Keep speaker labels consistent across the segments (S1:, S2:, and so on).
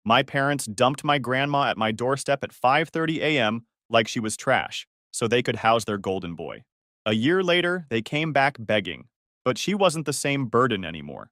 S1: My parents dumped my grandma at my doorstep at 5:30 a.m. like she was trash, so they could house their golden boy. A year later, they came back begging, but she wasn't the same burden anymore.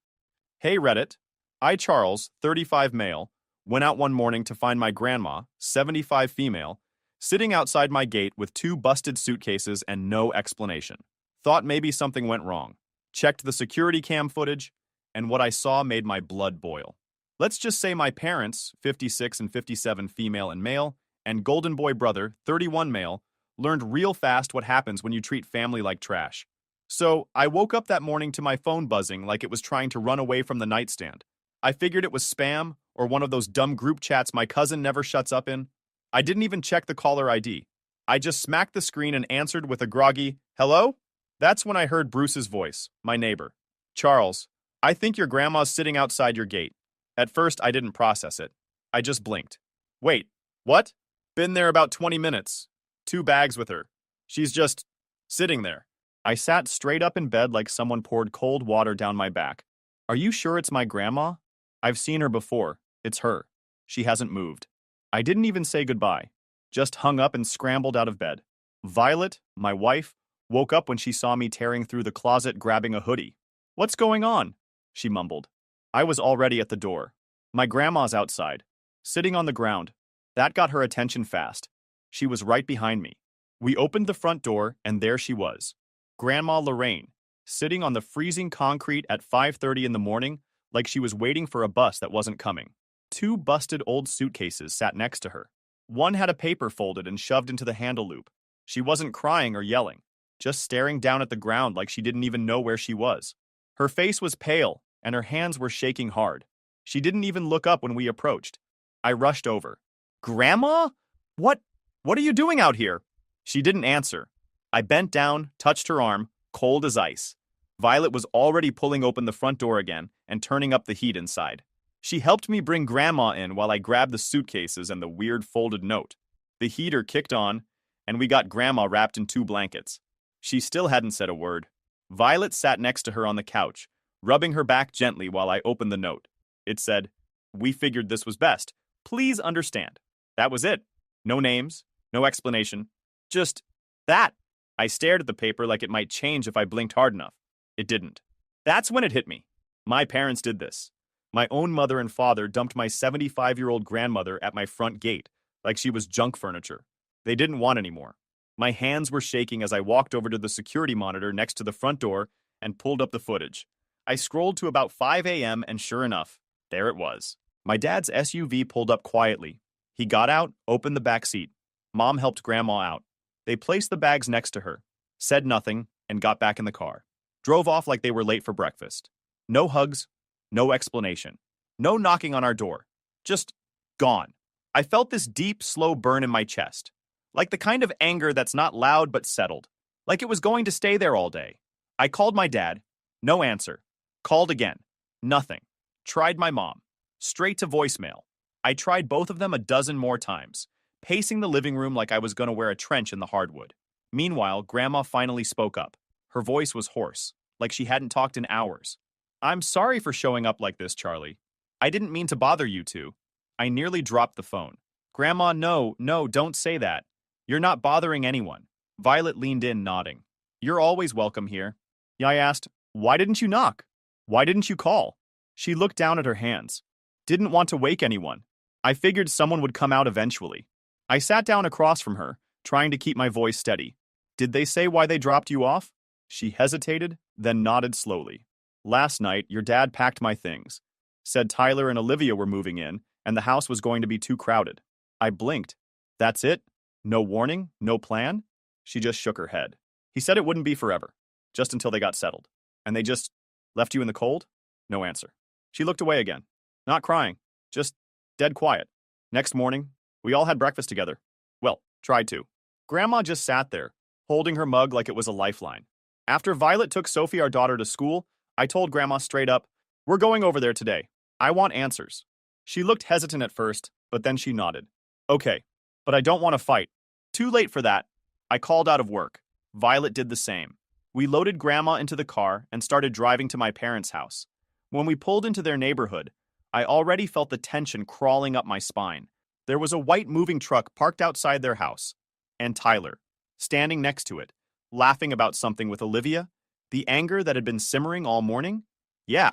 S1: Hey Reddit, I, Charles, 35 male, went out one morning to find my grandma, 75 female, sitting outside my gate with two busted suitcases and no explanation. Thought maybe something went wrong. Checked the security cam footage, and what I saw made my blood boil. Let's just say my parents, 56 and 57 female and male, and golden boy brother, 31 male, learned real fast what happens when you treat family like trash. So, I woke up that morning to my phone buzzing like it was trying to run away from the nightstand. I figured it was spam or one of those dumb group chats my cousin never shuts up in. I didn't even check the caller ID. I just smacked the screen and answered with a groggy, "Hello?" That's when I heard Bruce's voice, my neighbor. "Charles, I think your grandma's sitting outside your gate." At first, I didn't process it. I just blinked. "Wait, what?" "Been there about 20 minutes. 2 bags with her. She's just sitting there." I sat straight up in bed like someone poured cold water down my back. "Are you sure it's my grandma? I've seen her before. It's her. She hasn't moved." I didn't even say goodbye. Just hung up and scrambled out of bed. Violet, my wife, woke up when she saw me tearing through the closet grabbing a hoodie. "What's going on?" she mumbled. I was already at the door. My grandma's outside, sitting on the ground. That got her attention fast. She was right behind me. We opened the front door, and there she was. Grandma Lorraine, sitting on the freezing concrete at 5:30 in the morning like she was waiting for a bus that wasn't coming. 2 busted old suitcases sat next to her. One had a paper folded and shoved into the handle loop. She wasn't crying or yelling, just staring down at the ground like she didn't even know where she was. Her face was pale, and her hands were shaking hard. She didn't even look up when we approached. I rushed over. "Grandma? What are you doing out here?" She didn't answer. I bent down, touched her arm, cold as ice. Violet was already pulling open the front door again and turning up the heat inside. She helped me bring Grandma in while I grabbed the suitcases and the weird folded note. The heater kicked on, and we got Grandma wrapped in 2 blankets. She still hadn't said a word. Violet sat next to her on the couch, rubbing her back gently while I opened the note. It said, "We figured this was best. Please understand." That was it. No names, no explanation. Just that. I stared at the paper like it might change if I blinked hard enough. It didn't. That's when it hit me. My parents did this. My own mother and father dumped my 75-year-old grandmother at my front gate, like she was junk furniture. They didn't want any more. My hands were shaking as I walked over to the security monitor next to the front door and pulled up the footage. I scrolled to about 5 a.m. and sure enough, there it was. My dad's SUV pulled up quietly. He got out, opened the back seat. Mom helped Grandma out. They placed the bags next to her, said nothing, and got back in the car. Drove off like they were late for breakfast. No hugs, no explanation. No knocking on our door. Just gone. I felt this deep, slow burn in my chest. Like the kind of anger that's not loud but settled. Like it was going to stay there all day. I called my dad. No answer. Called again. Nothing. Tried my mom. Straight to voicemail. I tried both of them a dozen more times, pacing the living room like I was going to wear a trench in the hardwood. Meanwhile, Grandma finally spoke up. Her voice was hoarse, like she hadn't talked in hours. "I'm sorry for showing up like this, Charlie. I didn't mean to bother you two." I nearly dropped the phone. "Grandma, no, don't say that. You're not bothering anyone." Violet leaned in, nodding. "You're always welcome here." I asked, "Why didn't you knock? Why didn't you call?" She looked down at her hands. "Didn't want to wake anyone. I figured someone would come out eventually." I sat down across from her, trying to keep my voice steady. "Did they say why they dropped you off?" She hesitated, then nodded slowly. "Last night, your dad packed my things. Said Tyler and Olivia were moving in, and the house was going to be too crowded." I blinked. "That's it? No warning? No plan?" She just shook her head. "He said it wouldn't be forever, just until they got settled. And they just left you in the cold?" No answer. She looked away again. Not crying, just dead quiet. Next morning, we all had breakfast together. Well, tried to. Grandma just sat there, holding her mug like it was a lifeline. After Violet took Sophie, our daughter, to school, I told Grandma straight up, "We're going over there today. I want answers." She looked hesitant at first, but then she nodded. "Okay, but I don't want to fight." Too late for that. I called out of work. Violet did the same. We loaded Grandma into the car and started driving to my parents' house. When we pulled into their neighborhood, I already felt the tension crawling up my spine. There was a white moving truck parked outside their house, and Tyler, standing next to it, laughing about something with Olivia. The anger that had been simmering all morning? Yeah,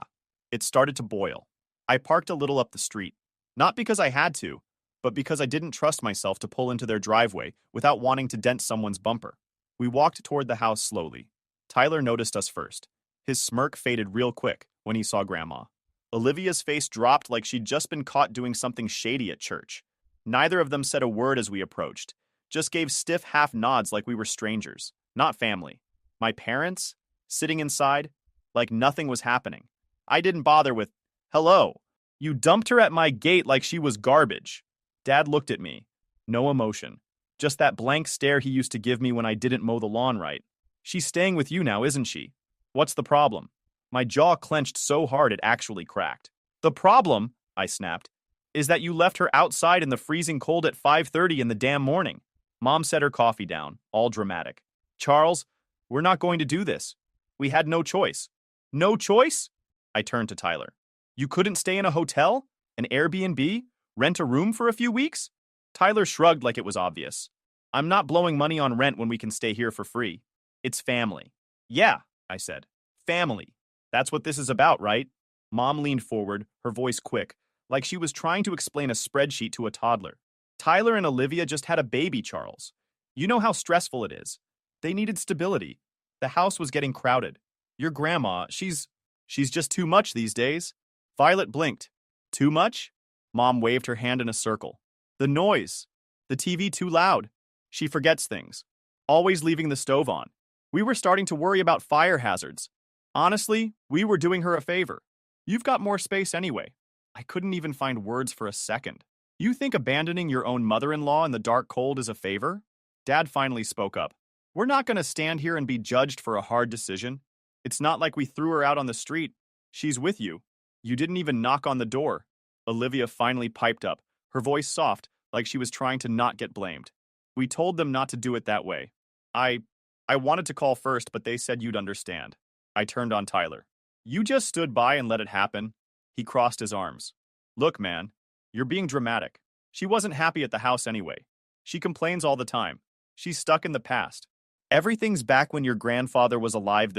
S1: it started to boil. I parked a little up the street, not because I had to, but because I didn't trust myself to pull into their driveway without wanting to dent someone's bumper. We walked toward the house slowly. Tyler noticed us first. His smirk faded real quick when he saw Grandma. Olivia's face dropped like she'd just been caught doing something shady at church. Neither of them said a word as we approached, just gave stiff half nods like we were strangers, not family. My parents, sitting inside, like nothing was happening. I didn't bother with, "Hello. You dumped her at my gate like she was garbage." Dad looked at me. No emotion. Just that blank stare he used to give me when I didn't mow the lawn right. "She's staying with you now, isn't she? What's the problem?" My jaw clenched so hard it actually cracked. "The problem," I snapped, "is that you left her outside in the freezing cold at 5:30 in the damn morning." Mom set her coffee down, all dramatic. "Charles, we're not going to do this. We had no choice." "No choice?" I turned to Tyler. "You couldn't stay in a hotel? An Airbnb? Rent a room for a few weeks?" Tyler shrugged like it was obvious. "I'm not blowing money on rent when we can stay here for free. It's family." "Yeah," I said. "Family. That's what this is about, right?" Mom leaned forward, her voice quick, like she was trying to explain a spreadsheet to a toddler. "Tyler and Olivia just had a baby, Charles. You know how stressful it is. They needed stability. The house was getting crowded. Your grandma, she's just too much these days." Violet blinked. "Too much?" Mom waved her hand in a circle. "The noise. The TV too loud. She forgets things. Always leaving the stove on. We were starting to worry about fire hazards. Honestly, we were doing her a favor. You've got more space anyway." I couldn't even find words for a second. "You think abandoning your own mother-in-law in the dark cold is a favor?" Dad finally spoke up. "We're not going to stand here and be judged for a hard decision. It's not like we threw her out on the street. She's with you. You didn't even knock on the door." Olivia finally piped up, her voice soft, like she was trying to not get blamed. "We told them not to do it that way. I wanted to call first, but they said you'd understand." I turned on Tyler. "You just stood by and let it happen?" He crossed his arms. "Look, man, you're being dramatic. She wasn't happy at the house anyway. She complains all the time. She's stuck in the past. Everything's back when your grandfather was alive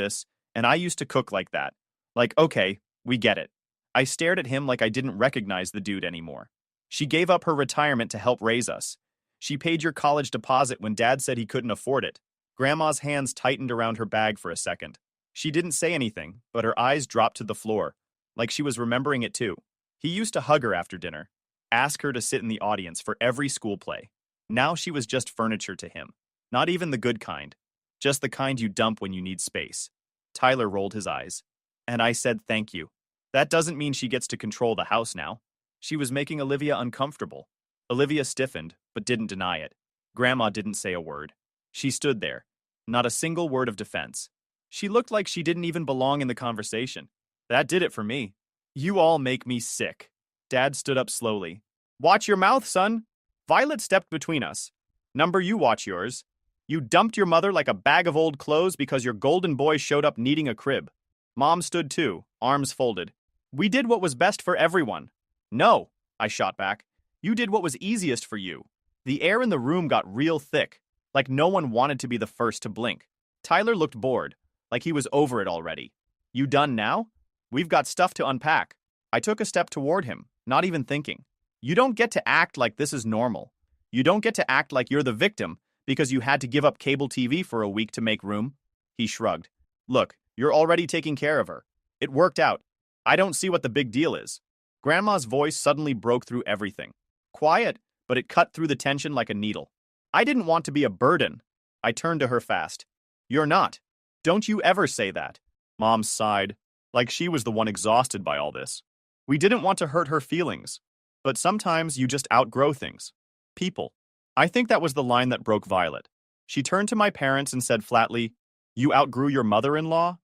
S1: and I used to cook like that. Like, okay, we get it." I stared at him like I didn't recognize the dude anymore. "She gave up her retirement to help raise us. She paid your college deposit when Dad said he couldn't afford it." Grandma's hands tightened around her bag for a second. She didn't say anything, but her eyes dropped to the floor, like she was remembering it too. He used to hug her after dinner, ask her to sit in the audience for every school play. Now she was just furniture to him. Not even the good kind. Just the kind you dump when you need space. Tyler rolled his eyes. "And I said thank you. That doesn't mean she gets to control the house now." She was making Olivia uncomfortable. Olivia stiffened, but didn't deny it. Grandma didn't say a word. She stood there. Not a single word of defense. She looked like she didn't even belong in the conversation. That did it for me. "You all make me sick." Dad stood up slowly. "Watch your mouth, son." Violet stepped between us. "Number, you watch yours. You dumped your mother like a bag of old clothes because your golden boy showed up needing a crib." Mom stood too, arms folded. "We did what was best for everyone." "No," I shot back. "You did what was easiest for you." The air in the room got real thick, like no one wanted to be the first to blink. Tyler looked bored, like he was over it already. "You done now? We've got stuff to unpack." I took a step toward him, not even thinking. "You don't get to act like this is normal. You don't get to act like you're the victim because you had to give up cable TV for a week to make room." He shrugged. "Look, you're already taking care of her. It worked out. I don't see what the big deal is." Grandma's voice suddenly broke through everything. Quiet, but it cut through the tension like a needle. "I didn't want to be a burden." I turned to her fast. "You're not. Don't you ever say that." Mom sighed, like she was the one exhausted by all this. "We didn't want to hurt her feelings. But sometimes you just outgrow things. People." I think that was the line that broke Violet. She turned to my parents and said flatly, "You outgrew your mother-in-law?"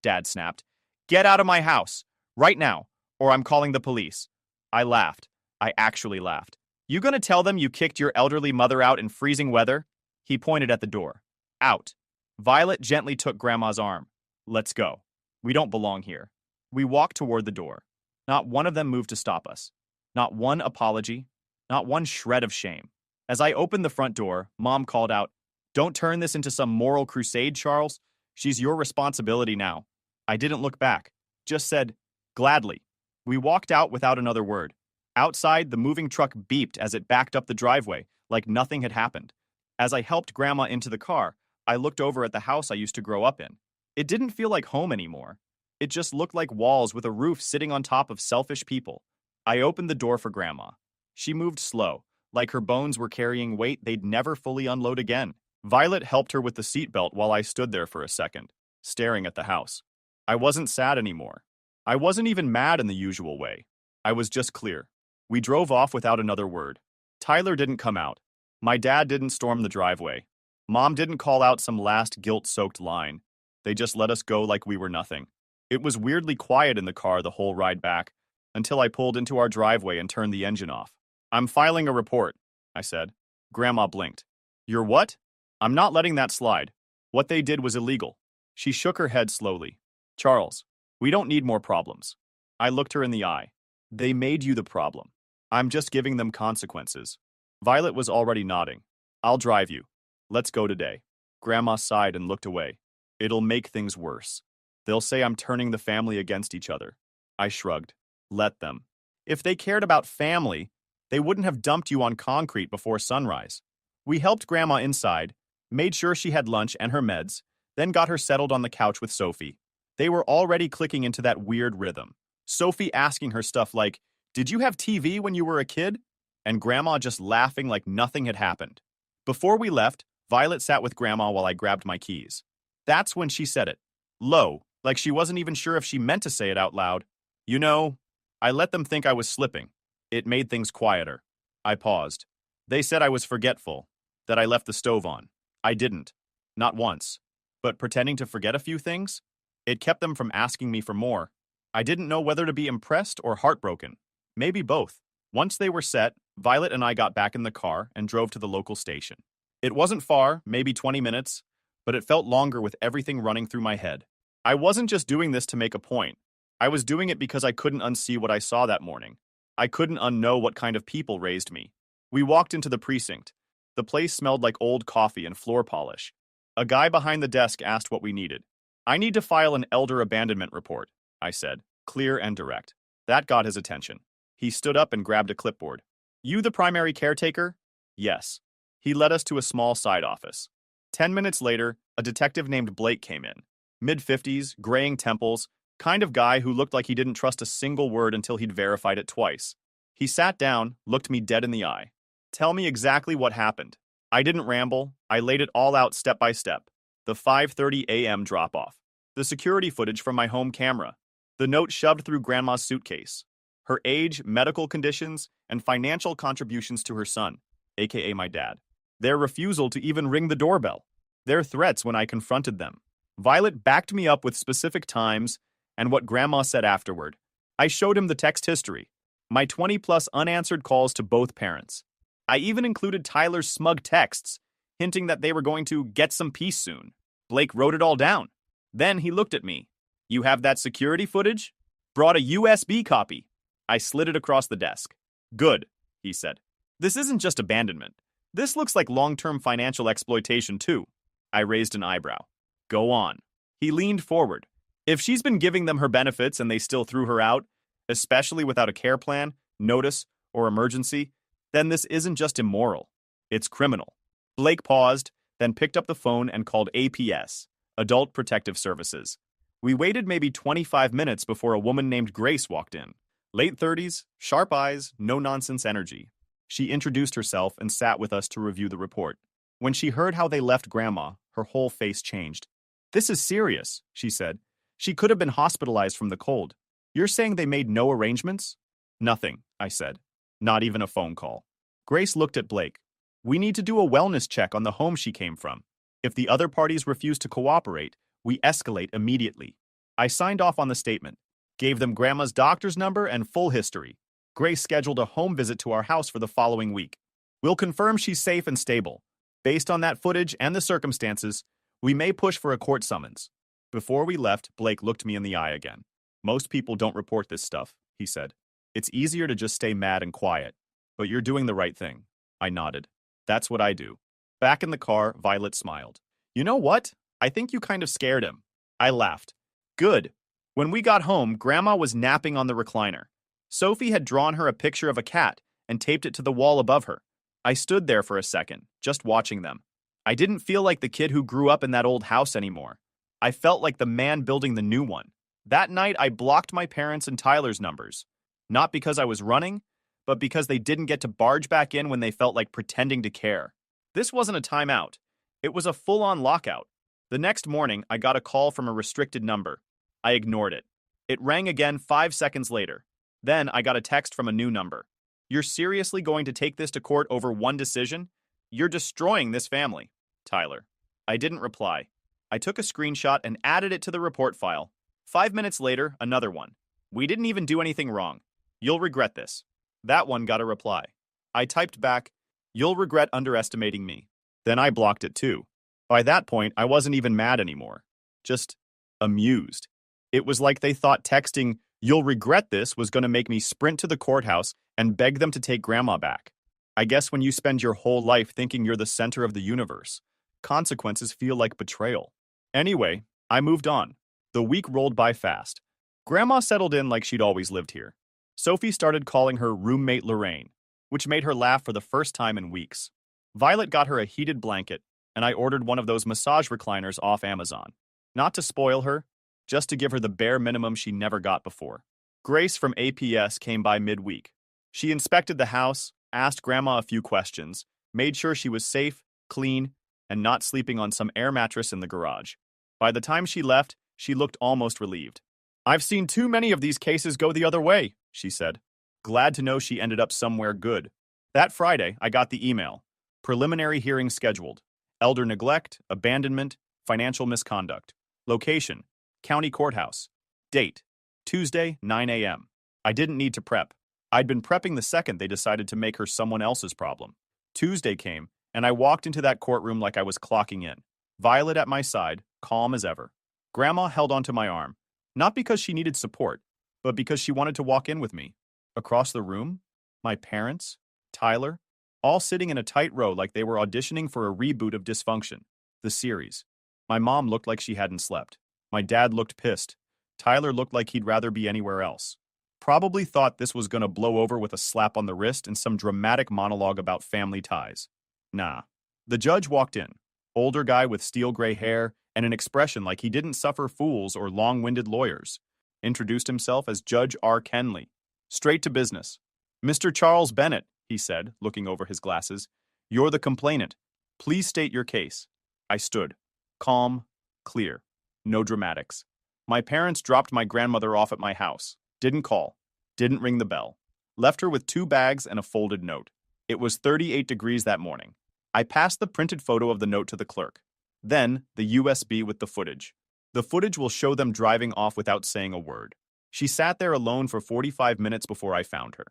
S1: Dad snapped. "Get out of my house, right now, or I'm calling the police." I laughed. I actually laughed. "You gonna tell them you kicked your elderly mother out in freezing weather?" He pointed at the door. "Out." Violet gently took Grandma's arm. "Let's go. We don't belong here." We walked toward the door. Not one of them moved to stop us. Not one apology. Not one shred of shame. As I opened the front door, Mom called out, "Don't turn this into some moral crusade, Charles. She's your responsibility now." I didn't look back. Just said, "Gladly." We walked out without another word. Outside, the moving truck beeped as it backed up the driveway, like nothing had happened. As I helped Grandma into the car, I looked over at the house I used to grow up in. It didn't feel like home anymore. It just looked like walls with a roof sitting on top of selfish people. I opened the door for Grandma. She moved slow, like her bones were carrying weight they'd never fully unload again. Violet helped her with the seatbelt while I stood there for a second, staring at the house. I wasn't sad anymore. I wasn't even mad in the usual way. I was just clear. We drove off without another word. Tyler didn't come out. My dad didn't storm the driveway. Mom didn't call out some last guilt-soaked line. They just let us go like we were nothing. It was weirdly quiet in the car the whole ride back, until I pulled into our driveway and turned the engine off. "I'm filing a report," I said. Grandma blinked. "You're what?" "I'm not letting that slide. What they did was illegal." She shook her head slowly. "Charles, we don't need more problems." I looked her in the eye. "They made you the problem. I'm just giving them consequences." Violet was already nodding. "I'll drive you. Let's go today." Grandma sighed and looked away. "It'll make things worse. They'll say I'm turning the family against each other." I shrugged. Let them. If they cared about family, they wouldn't have dumped you on concrete before sunrise. We helped Grandma inside, made sure she had lunch and her meds, then got her settled on the couch with Sophie. They were already clicking into that weird rhythm. Sophie asking her stuff like, "Did you have TV when you were a kid?" And Grandma just laughing like nothing had happened. Before we left, Violet sat with Grandma while I grabbed my keys. That's when she said it. Low, like she wasn't even sure if she meant to say it out loud. "You know, I let them think I was slipping. It made things quieter." I paused. "They said I was forgetful, that I left the stove on. I didn't. Not once. But pretending to forget a few things? It kept them from asking me for more. I didn't know whether to be impressed or heartbroken. Maybe both." Once they were set, Violet and I got back in the car and drove to the local station. It wasn't far, maybe 20 minutes, but it felt longer with everything running through my head. I wasn't just doing this to make a point. I was doing it because I couldn't unsee what I saw that morning. I couldn't unknow what kind of people raised me. We walked into the precinct. The place smelled like old coffee and floor polish. A guy behind the desk asked what we needed. "I need to file an elder abandonment report," I said, clear and direct. That got his attention. He stood up and grabbed a clipboard. "You the primary caretaker?" "Yes." He led us to a small side office. 10 minutes later, a detective named Blake came in. Mid-50s, graying temples, kind of guy who looked like he didn't trust a single word until he'd verified it twice. He sat down, looked me dead in the eye. "Tell me exactly what happened." I didn't ramble. I laid it all out step by step. The 5:30 a.m. drop-off. The security footage from my home camera. The note shoved through Grandma's suitcase. Her age, medical conditions, and financial contributions to her son, aka my dad. Their refusal to even ring the doorbell. Their threats when I confronted them. Violet backed me up with specific times and what Grandma said afterward. I showed him the text history. My 20-plus unanswered calls to both parents. I even included Tyler's smug texts, hinting that they were going to get some peace soon. Blake wrote it all down. Then he looked at me. "You have that security footage?" "Brought a USB copy." I slid it across the desk. "Good," he said. "This isn't just abandonment. This looks like long-term financial exploitation, too." I raised an eyebrow. "Go on." He leaned forward. "If she's been giving them her benefits and they still threw her out, especially without a care plan, notice, or emergency, then this isn't just immoral. It's criminal." Blake paused, then picked up the phone and called APS, Adult Protective Services. We waited maybe 25 minutes before a woman named Grace walked in. Late 30s, sharp eyes, no-nonsense energy. She introduced herself and sat with us to review the report. When she heard how they left Grandma, her whole face changed. "This is serious," she said. "She could have been hospitalized from the cold. You're saying they made no arrangements?" "Nothing," I said. "Not even a phone call." Grace looked at Blake. "We need to do a wellness check on the home she came from. If the other parties refuse to cooperate, we escalate immediately." I signed off on the statement, gave them Grandma's doctor's number and full history. Grace scheduled a home visit to our house for the following week. "We'll confirm she's safe and stable. Based on that footage and the circumstances, we may push for a court summons." Before we left, Blake looked me in the eye again. "Most people don't report this stuff. he said. It's easier to just stay mad and quiet. But you're doing the right thing. I nodded. That's what I do. Back in the car, Violet smiled. You know what? I think you kind of scared him. I laughed. Good. When we got home, Grandma was napping on the recliner. Sophie had drawn her a picture of a cat and taped it to the wall above her. I stood there for a second, just watching them. I didn't feel like the kid who grew up in that old house anymore. I felt like the man building the new one. That night, I blocked my parents' and Tyler's numbers. Not because I was running, but because they didn't get to barge back in when they felt like pretending to care. This wasn't a timeout. It was a full-on lockout. The next morning, I got a call from a restricted number. I ignored it. It rang again 5 seconds later. Then I got a text from a new number. You're seriously going to take this to court over one decision? You're destroying this family. Tyler. I didn't reply. I took a screenshot and added it to the report file. 5 minutes later, another one. We didn't even do anything wrong. You'll regret this. That one got a reply. I typed back, you'll regret underestimating me. Then I blocked it too. By that point, I wasn't even mad anymore. Just amused. It was like they thought texting, you'll regret this, was going to make me sprint to the courthouse and beg them to take Grandma back. I guess when you spend your whole life thinking you're the center of the universe, consequences feel like betrayal. Anyway, I moved on. The week rolled by fast. Grandma settled in like she'd always lived here. Sophie started calling her roommate Lorraine, which made her laugh for the first time in weeks. Violet got her a heated blanket, and I ordered one of those massage recliners off Amazon. Not to spoil her, just to give her the bare minimum she never got before. Grace from APS came by midweek. She inspected the house, asked Grandma a few questions, made sure she was safe, clean, and not sleeping on some air mattress in the garage. By the time she left, she looked almost relieved. I've seen too many of these cases go the other way, she said. Glad to know she ended up somewhere good. That Friday, I got the email. Preliminary hearing scheduled. Elder neglect, abandonment, financial misconduct. Location, county courthouse. Date, Tuesday, 9 a.m. I didn't need to prep. I'd been prepping the second they decided to make her someone else's problem. Tuesday came, and I walked into that courtroom like I was clocking in. Violet at my side, calm as ever. Grandma held onto my arm, not because she needed support, but because she wanted to walk in with me. Across the room, my parents, Tyler, all sitting in a tight row like they were auditioning for a reboot of Dysfunction, the series. My mom looked like she hadn't slept. My dad looked pissed. Tyler looked like he'd rather be anywhere else. Probably thought this was going to blow over with a slap on the wrist and some dramatic monologue about family ties. Nah. The judge walked in. Older guy with steel gray hair and an expression like he didn't suffer fools or long-winded lawyers. Introduced himself as Judge R. Qley. Straight to business. Mr. Charles Bennett, he said, looking over his glasses. You're the complainant. Please state your case. I stood. Calm, clear. No dramatics. My parents dropped my grandmother off at my house. Didn't call. Didn't ring the bell. Left her with 2 bags and a folded note. It was 38 degrees that morning. I passed the printed photo of the note to the clerk. Then, the USB with the footage. The footage will show them driving off without saying a word. She sat there alone for 45 minutes before I found her.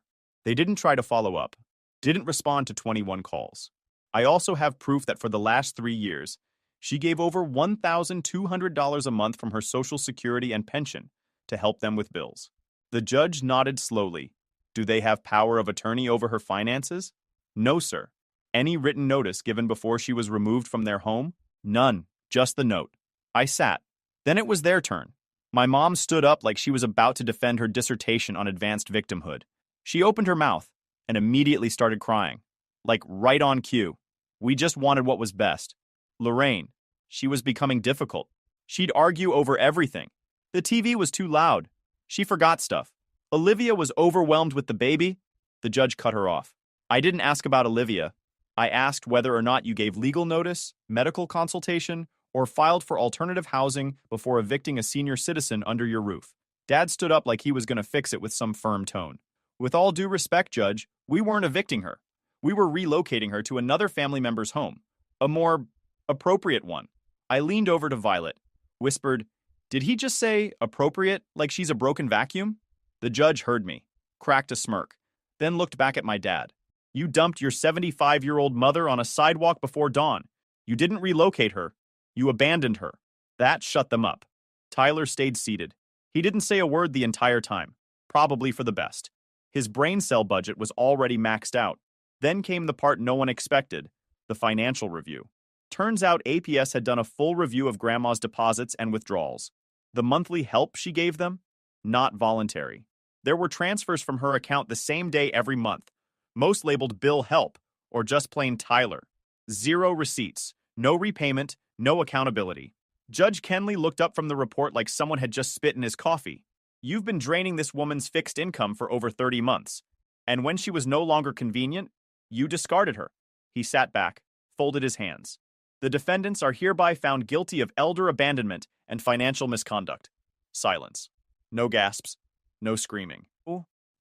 S1: They didn't try to follow up. Didn't respond to 21 calls. I also have proof that for the last 3 years, she gave over $1,200 a month from her Social Security and pension to help them with bills. The judge nodded slowly. Do they have power of attorney over her finances? No, sir. Any written notice given before she was removed from their home? None. Just the note. I sat. Then it was their turn. My mom stood up like she was about to defend her dissertation on advanced victimhood. She opened her mouth and immediately started crying. Like right on cue. We just wanted what was best. Lorraine. She was becoming difficult. She'd argue over everything. The TV was too loud. She forgot stuff. Olivia was overwhelmed with the baby. The judge cut her off. I didn't ask about Olivia. I asked whether or not you gave legal notice, medical consultation, or filed for alternative housing before evicting a senior citizen under your roof. Dad stood up like he was going to fix it with some firm tone. With all due respect, Judge, we weren't evicting her. We were relocating her to another family member's home. A more appropriate one. I leaned over to Violet, whispered, Did he just say appropriate like she's a broken vacuum? The judge heard me, cracked a smirk, then looked back at my dad. You dumped your 75-year-old mother on a sidewalk before dawn. You didn't relocate her. You abandoned her. That shut them up. Tyler stayed seated. He didn't say a word the entire time. probably for the best. His brain cell budget was already maxed out. Then came the part no one expected, the financial review. Turns out APS had done a full review of Grandma's deposits and withdrawals. The monthly help she gave them? Not voluntary. There were transfers from her account the same day every month, most labeled Bill Help or just plain Tyler. Zero receipts, no repayment, no accountability. Judge Qley looked up from the report like someone had just spit in his coffee. You've been draining this woman's fixed income for over 30 months, and when she was no longer convenient, you discarded her. He sat back, folded his hands. The defendants are hereby found guilty of elder abandonment and financial misconduct. Silence. No gasps. No screaming.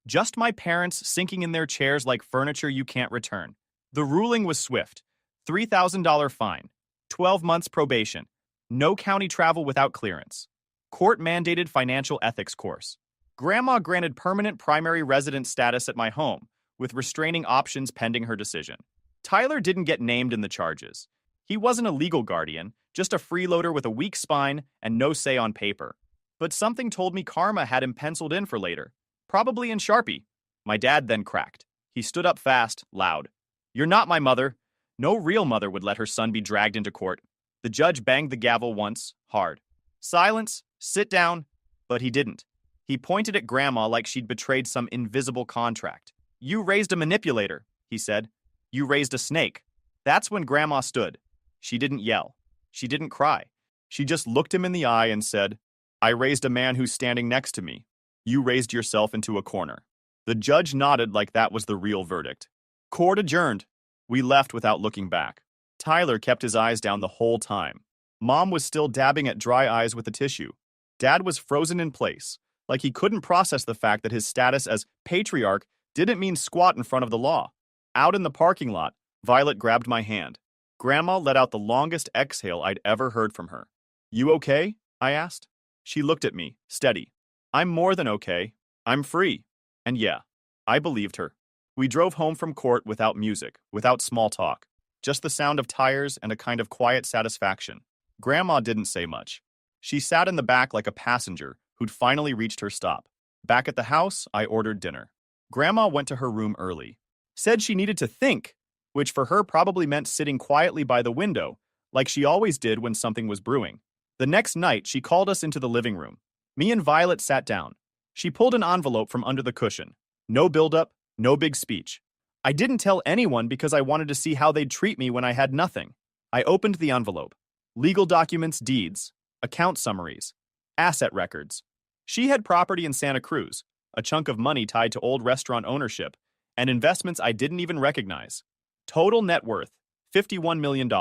S1: Just my parents sinking in their chairs like furniture you can't return. The ruling was swift. $3,000 fine. 12 months probation. No county travel without clearance. Court-mandated financial ethics course. Grandma granted permanent primary residence status at my home, with restraining options pending her decision. Tyler didn't get named in the charges. He wasn't a legal guardian, just a freeloader with a weak spine and no say on paper. But something told me karma had him penciled in for later. Probably in Sharpie. My dad then cracked. He stood up fast, loud. You're not my mother. No real mother would let her son be dragged into court. The judge banged the gavel once, hard. Silence, sit down. But he didn't. He pointed at Grandma like she'd betrayed some invisible contract. You raised a manipulator, he said. You raised a snake. That's when Grandma stood. She didn't yell. She didn't cry. She just looked him in the eye and said, I raised a man who's standing next to me. You raised yourself into a corner. The judge nodded like that was the real verdict. Court adjourned. We left without looking back. Tyler kept his eyes down the whole time. Mom was still dabbing at dry eyes with a tissue. Dad was frozen in place, like he couldn't process the fact that his status as patriarch didn't mean squat in front of the law. Out in the parking lot, Violet grabbed my hand. Grandma let out the longest exhale I'd ever heard from her. You okay? I asked. She looked at me, steady. I'm more than okay. I'm free. And yeah, I believed her. We drove home from court without music, without small talk. Just the sound of tires and a kind of quiet satisfaction. Grandma didn't say much. She sat in the back like a passenger who'd finally reached her stop. Back at the house, I ordered dinner. Grandma went to her room early. Said she needed to think, which for her probably meant sitting quietly by the window, like she always did when something was brewing. The next night, she called us into the living room. Me and Violet sat down. She pulled an envelope from under the cushion. No buildup, no big speech. I didn't tell anyone because I wanted to see how they'd treat me when I had nothing. I opened the envelope. Legal documents, deeds, account summaries, asset records. She had property in Santa Cruz, a chunk of money tied to old restaurant ownership, and investments I didn't even recognize. Total net worth, $51 million.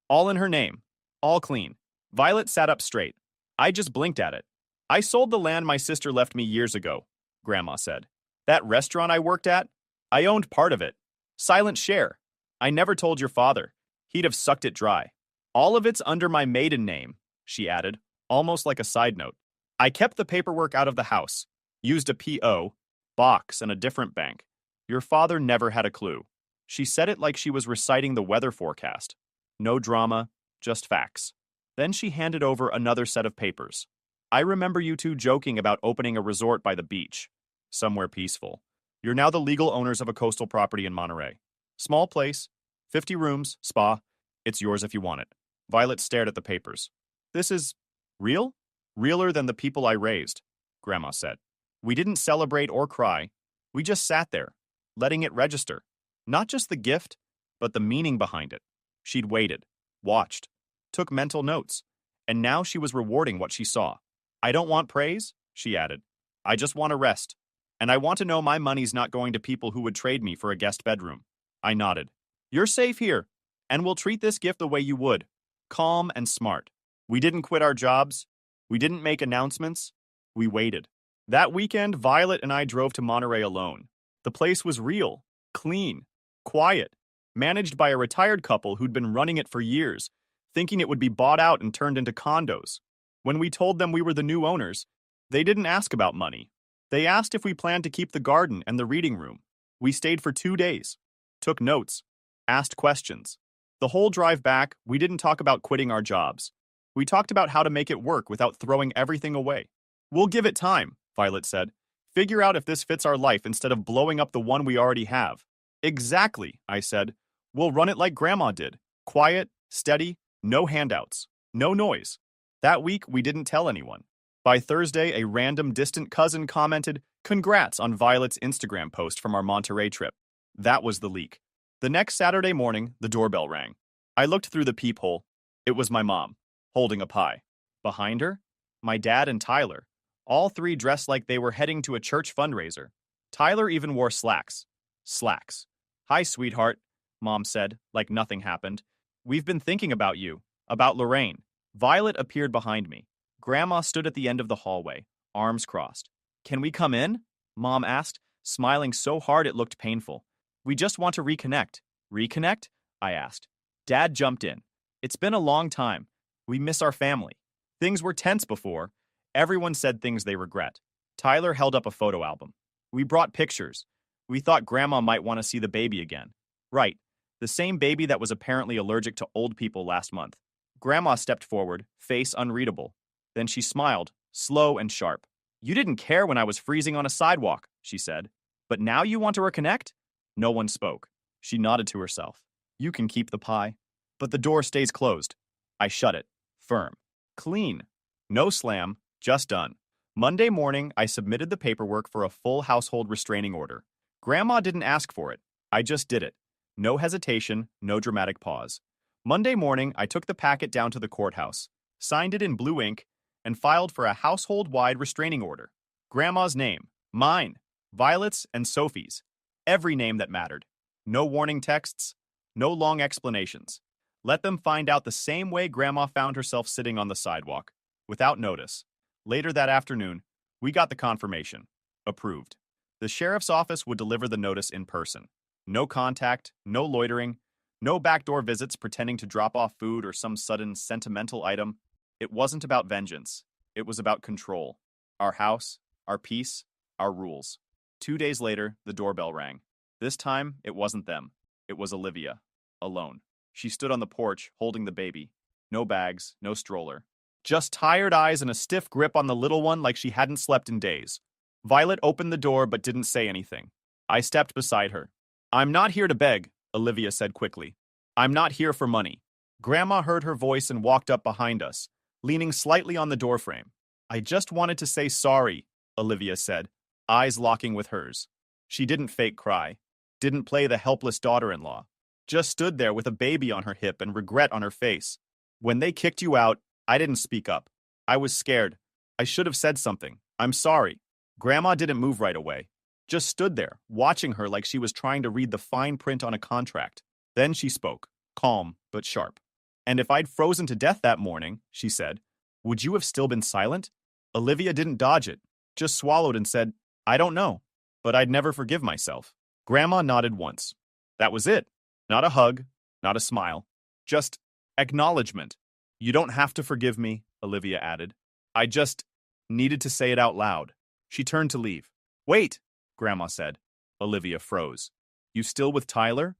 S1: All in her name. All clean. Violet sat up straight. I just blinked at it. I sold the land my sister left me years ago, Grandma said. That restaurant I worked at? I owned part of it. Silent share. I never told your father. He'd have sucked it dry. All of it's under my maiden name, she added, almost like a side note. I kept the paperwork out of the house, used a P.O. box and a different bank. Your father never had a clue. She said it like she was reciting the weather forecast. No drama, just facts. Then she handed over another set of papers. I remember you two joking about opening a resort by the beach, somewhere peaceful. You're now the legal owners of a coastal property in Monterey. Small place, 50 rooms, spa. It's yours if you want it. Violet stared at the papers. This is real? Realer than the people I raised, Grandma said. We didn't celebrate or cry. We just sat there, letting it register. Not just the gift, but the meaning behind it. She'd waited, watched, took mental notes, and now she was rewarding what she saw. I don't want praise, she added. I just want to rest. And I want to know my money's not going to people who would trade me for a guest bedroom. I nodded. You're safe here, and we'll treat this gift the way you would. Calm and smart. We didn't quit our jobs. We didn't make announcements. We waited. That weekend, Violet and I drove to Monterey alone. The place was real, clean, quiet, managed by a retired couple who'd been running it for years, thinking it would be bought out and turned into condos. When we told them we were the new owners, they didn't ask about money. They asked if we planned to keep the garden and the reading room. We stayed for 2 days, took notes, asked questions. The whole drive back, we didn't talk about quitting our jobs. We talked about how to make it work without throwing everything away. We'll give it time, Violet said. Figure out if this fits our life instead of blowing up the one we already have. Exactly, I said. We'll run it like Grandma did. Quiet, steady, no handouts, no noise. That week, we didn't tell anyone. By Thursday, a random distant cousin commented, "Congrats on Violet's Instagram post from our Monterey trip." That was the leak. The next Saturday morning, the doorbell rang. I looked through the peephole. It was my mom, holding a pie. Behind her, my dad and Tyler, all three dressed like they were heading to a church fundraiser. Tyler even wore slacks. Slacks. "Hi, sweetheart," Mom said, like nothing happened. "We've been thinking about you, about Lorraine." Violet appeared behind me. Grandma stood at the end of the hallway, arms crossed. "Can we come in?" Mom asked, smiling so hard it looked painful. "We just want to reconnect." "Reconnect?" I asked. Dad jumped in. "It's been a long time. We miss our family. Things were tense before. Everyone said things they regret." Tyler held up a photo album. "We brought pictures. We thought Grandma might want to see the baby again." "Right. The same baby that was apparently allergic to old people last month." Grandma stepped forward, face unreadable. Then she smiled, slow and sharp. "You didn't care when I was freezing on a sidewalk," she said. "But now you want to reconnect?" No one spoke. She nodded to herself. "You can keep the pie. But the door stays closed." I shut it. Firm. Clean. No slam, just done. Monday morning, I submitted the paperwork for a full household restraining order. Grandma didn't ask for it. I just did it. No hesitation, no dramatic pause. Monday morning, I took the packet down to the courthouse, signed it in blue ink, and filed for a household-wide restraining order. Grandma's name, mine, Violet's, and Sophie's. Every name that mattered. No warning texts, no long explanations. Let them find out the same way Grandma found herself sitting on the sidewalk, without notice. Later that afternoon, we got the confirmation. Approved. The sheriff's office would deliver the notice in person. No contact, no loitering, no backdoor visits pretending to drop off food or some sudden sentimental item. It wasn't about vengeance. It was about control. Our house, our peace, our rules. 2 days later, the doorbell rang. This time, it wasn't them. It was Olivia. Alone. She stood on the porch, holding the baby. No bags, no stroller. Just tired eyes and a stiff grip on the little one like she hadn't slept in days. Violet opened the door but didn't say anything. I stepped beside her. "I'm not here to beg," Olivia said quickly. "I'm not here for money." Grandma heard her voice and walked up behind us, leaning slightly on the doorframe. "I just wanted to say sorry," Olivia said, eyes locking with hers. She didn't fake cry, didn't play the helpless daughter-in-law, just stood there with a baby on her hip and regret on her face. "When they kicked you out, I didn't speak up. I was scared. I should have said something. I'm sorry." Grandma didn't move right away, just stood there, watching her like she was trying to read the fine print on a contract. Then she spoke, calm but sharp. "And if I'd frozen to death that morning," she said, "would you have still been silent?" Olivia didn't dodge it, just swallowed and said, "I don't know, but I'd never forgive myself." Grandma nodded once. That was it. Not a hug, not a smile, just acknowledgement. "You don't have to forgive me," Olivia added. "I just needed to say it out loud." She turned to leave. "Wait," Grandma said. Olivia froze. "You still with Tyler?"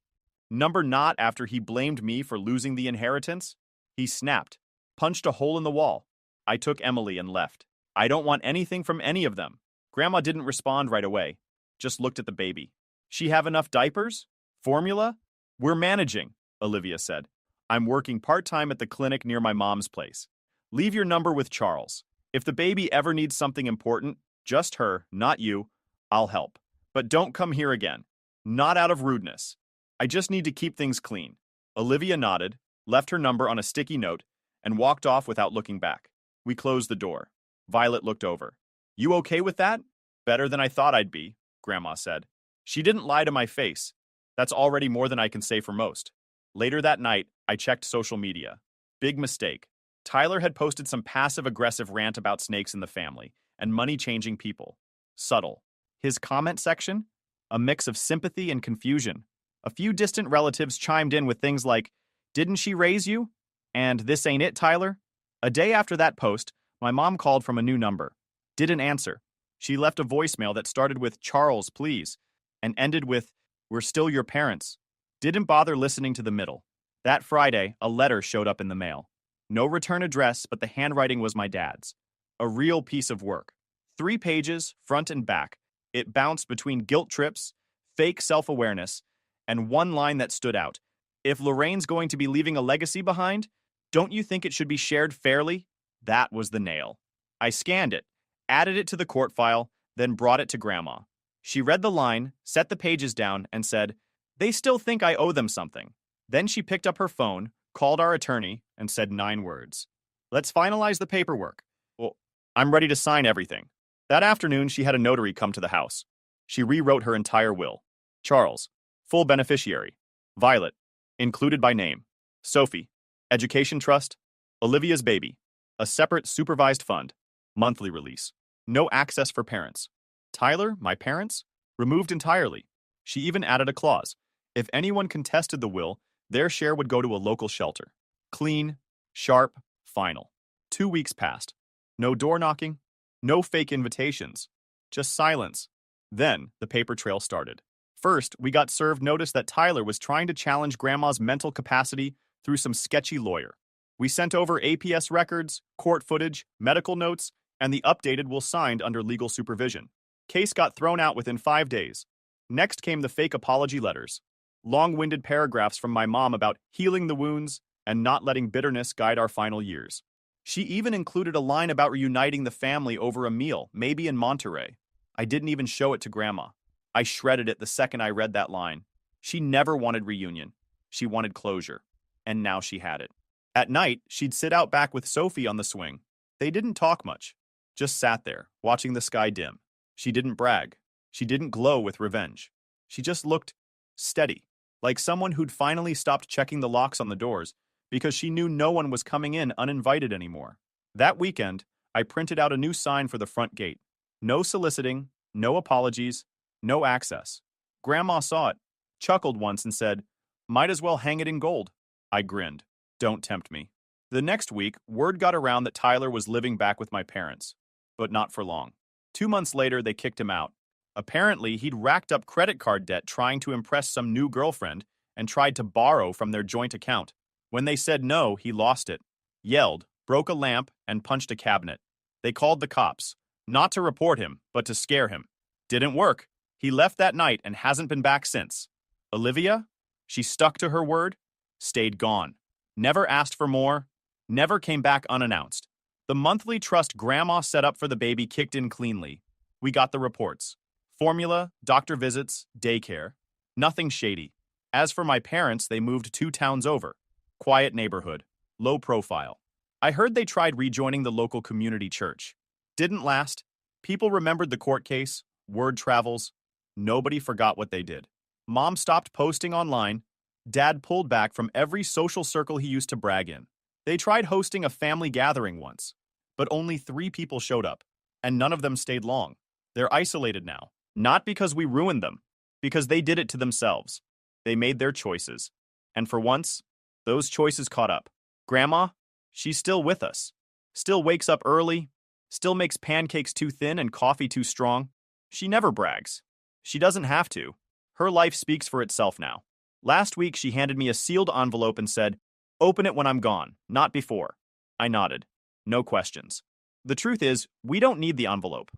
S1: "Number not after he blamed me for losing the inheritance?" He snapped, punched a hole in the wall. I took Emily and left. "I don't want anything from any of them." Grandma didn't respond right away, just looked at the baby. "She have enough diapers? Formula?" "We're managing," Olivia said. "I'm working part-time at the clinic near my mom's place. Leave your number with Charles. If the baby ever needs something important, just her, not you, I'll help. But don't come here again. Not out of rudeness. I just need to keep things clean." Olivia nodded, left her number on a sticky note, and walked off without looking back. We closed the door. Violet looked over. "You okay with that?" "Better than I thought I'd be," Grandma said. She didn't lie to my face. That's already more than I can say for most. Later that night, I checked social media. Big mistake. Tyler had posted some passive-aggressive rant about snakes in the family and money-changing people. Subtle. His comment section? A mix of sympathy and confusion. A few distant relatives chimed in with things like, "Didn't she raise you?" And "This ain't it, Tyler?" A day after that post, my mom called from a new number. Didn't answer. She left a voicemail that started with, "Charles, please," and ended with, "We're still your parents." Didn't bother listening to the middle. That Friday, a letter showed up in the mail. No return address, but the handwriting was my dad's. A real piece of work. 3 pages, front and back, It bounced between guilt trips, fake self-awareness, and one line that stood out. If Lorraine's going to be leaving a legacy behind, don't you think it should be shared fairly? That was the nail. I scanned it, added it to the court file, then brought it to Grandma. She read the line, set the pages down, and said, "They still think I owe them something." Then she picked up her phone, called our attorney, and said 9 words. "Let's finalize the paperwork." Well, I'm ready to sign everything. That afternoon, she had a notary come to the house. She rewrote her entire will. Charles, full beneficiary. Violet, included by name. Sophie, education trust. Olivia's baby, a separate supervised fund. Monthly release. No access for parents. Tyler, my parents, removed entirely. She even added a clause. If anyone contested the will, their share would go to a local shelter. Clean, sharp, final. 2 weeks passed. No door knocking, no fake invitations, just silence. Then the paper trail started. First, we got served notice that Tyler was trying to challenge Grandma's mental capacity through some sketchy lawyer. We sent over APS records, court footage, medical notes, and the updated will signed under legal supervision. Case got thrown out within 5 days. Next came the fake apology letters. Long-winded paragraphs from my mom about healing the wounds and not letting bitterness guide our final years. She even included a line about reuniting the family over a meal, maybe in Monterey. I didn't even show it to Grandma. I shredded it the second I read that line. She never wanted reunion. She wanted closure. And now she had it. At night, she'd sit out back with Sophie on the swing. They didn't talk much. Just sat there, watching the sky dim. She didn't brag. She didn't glow with revenge. She just looked steady, like someone who'd finally stopped checking the locks on the doors because she knew no one was coming in uninvited anymore. That weekend, I printed out a new sign for the front gate. No soliciting, no apologies, no access. Grandma saw it, chuckled once and said, "Might as well hang it in gold." I grinned. Don't tempt me. The next week, word got around that Tyler was living back with my parents, but not for long. 2 months later, they kicked him out. Apparently, he'd racked up credit card debt trying to impress some new girlfriend and tried to borrow from their joint account. When they said no, he lost it, yelled, broke a lamp, and punched a cabinet. They called the cops, not to report him, but to scare him. Didn't work. He left that night and hasn't been back since. Olivia? She stuck to her word, stayed gone. Never asked for more, never came back unannounced. The monthly trust Grandma set up for the baby kicked in cleanly. We got the reports. Formula, doctor visits, daycare. Nothing shady. As for my parents, they moved 2 towns over. Quiet neighborhood. Low profile. I heard they tried rejoining the local community church. Didn't last. People remembered the court case. Word travels. Nobody forgot what they did. Mom stopped posting online. Dad pulled back from every social circle he used to brag in. They tried hosting a family gathering once, but only 3 people showed up, and none of them stayed long. They're isolated now, not because we ruined them, because they did it to themselves. They made their choices, and for once, those choices caught up. Grandma, she's still with us, still wakes up early, still makes pancakes too thin and coffee too strong. She never brags. She doesn't have to. Her life speaks for itself now. Last week, she handed me a sealed envelope and said, "Open it when I'm gone, not before." I nodded. No questions. The truth is, we don't need the envelope.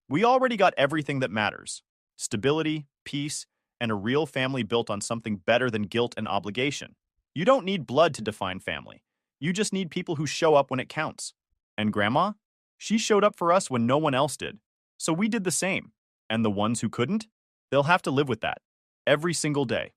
S1: We already got everything that matters. Stability, peace, and a real family built on something better than guilt and obligation. You don't need blood to define family. You just need people who show up when it counts. And Grandma? She showed up for us when no one else did. So we did the same. And the ones who couldn't? They'll have to live with that. Every single day.